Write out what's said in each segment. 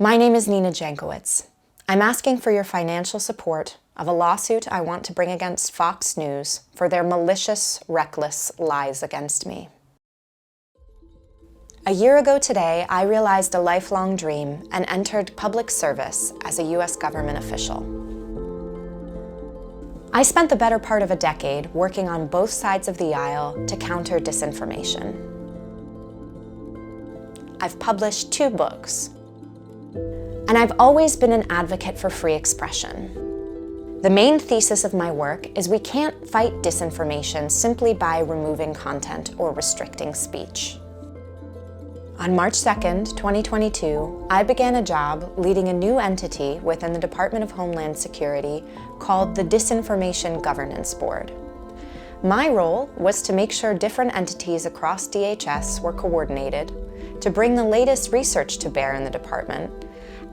My name is Nina Jankowicz. I'm asking for your financial support of a lawsuit I want to bring against Fox News for their malicious, reckless lies against me. A year ago today, I realized a lifelong dream and entered public service as a U.S. government official. I spent the better part of a decade working on both sides of the aisle to counter disinformation. I've published 2 books, and I've always been an advocate for free expression. The main thesis of my work is we can't fight disinformation simply by removing content or restricting speech. On March 2nd, 2022, I began a job leading a new entity within the Department of Homeland Security called the Disinformation Governance Board. My role was to make sure different entities across DHS were coordinated, to bring the latest research to bear in the department,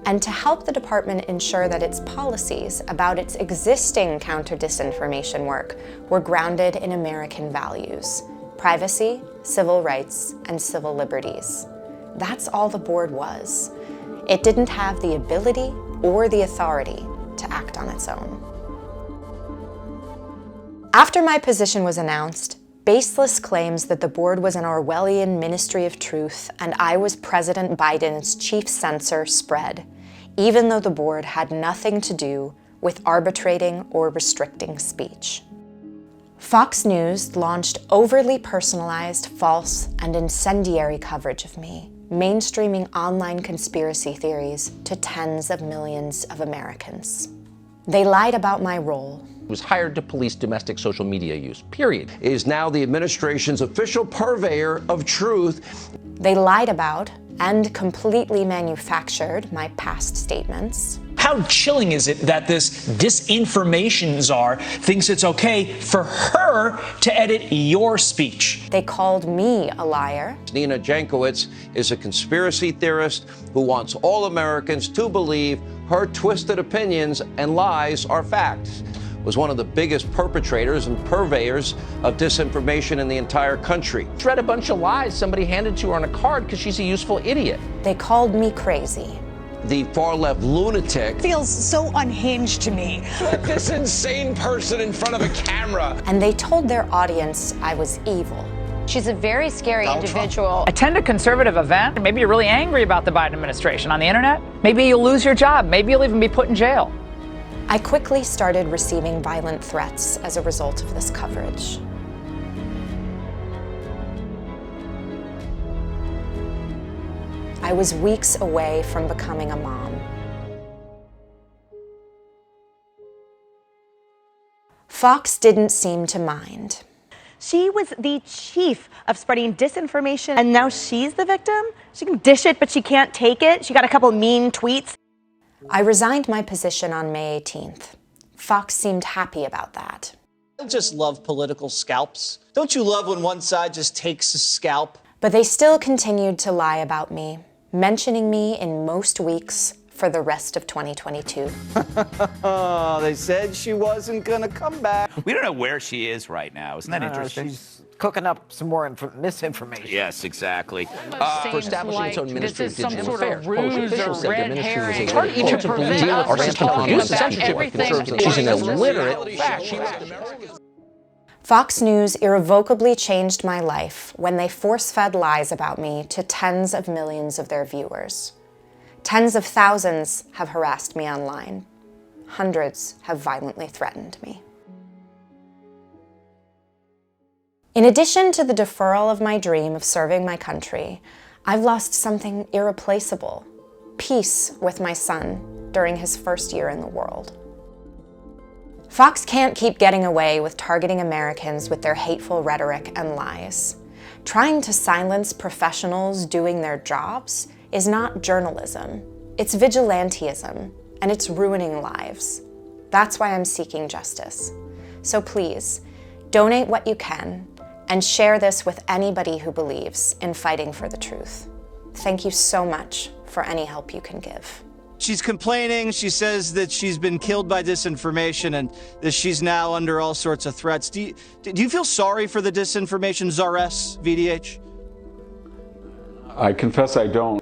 and to help the department ensure that its policies about its existing counter-disinformation work were grounded in American values: privacy, civil rights, and civil liberties. That's all the board was. It didn't have the ability or the authority to act on its own. After my position was announced, baseless claims that the board was an Orwellian ministry of truth and I was President Biden's chief censor spread, even though the board had nothing to do with arbitrating or restricting speech. Fox News launched overly personalized, false, and incendiary coverage of me, mainstreaming online conspiracy theories to tens of millions of Americans. They lied about my role. Was hired to police domestic social media use, period. Is now the administration's official purveyor of truth. They lied about and completely manufactured my past statements. How chilling is it that this disinformation czar thinks it's okay for her to edit your speech? They called me a liar. Nina Jankowicz is a conspiracy theorist who wants all Americans to believe her twisted opinions and lies are facts. Was one of the biggest perpetrators and purveyors of disinformation in the entire country. She read a bunch of lies somebody handed to her on a card because she's a useful idiot. They called me crazy. The far-left lunatic. Feels so unhinged to me. Put this insane person in front of a camera. And they told their audience I was evil. She's a very scary individual. Attend a conservative event, and maybe you're really angry about the Biden administration on the internet. Maybe you'll lose your job. Maybe you'll even be put in jail. I quickly started receiving violent threats as a result of this coverage. I was weeks away from becoming a mom. Fox didn't seem to mind. She was the chief of spreading disinformation, and now she's the victim? She can dish it, but she can't take it. She got a couple mean tweets. I resigned my position on May 18th. Fox seemed happy about that. I just love political scalps. Don't you love when one side just takes a scalp? But they still continued to lie about me, mentioning me in most weeks for the rest of 2022. They said she wasn't gonna come back. We don't know where she is right now. Isn't that interesting? She's cooking up some more misinformation. Yes, exactly. For establishing its own Ministry of Digital Affairs. Polish officials said the ministry was a target to prevent us our system from produces talking censorship about like conservatives. She's an illiterate fact. Fox News irrevocably changed my life when they force-fed lies about me to tens of millions of their viewers. Tens of thousands have harassed me online. Hundreds have violently threatened me. In addition to the deferral of my dream of serving my country, I've lost something irreplaceable: peace with my son during his first year in the world. Fox can't keep getting away with targeting Americans with their hateful rhetoric and lies. Trying to silence professionals doing their jobs is not journalism. It's vigilantism, and it's ruining lives. That's why I'm seeking justice. So please, donate what you can, and share this with anybody who believes in fighting for the truth. Thank you so much for any help you can give. She's complaining. She says that she's been killed by disinformation and that she's now under all sorts of threats. Do you feel sorry for the disinformation czaress, VDH? I confess I don't.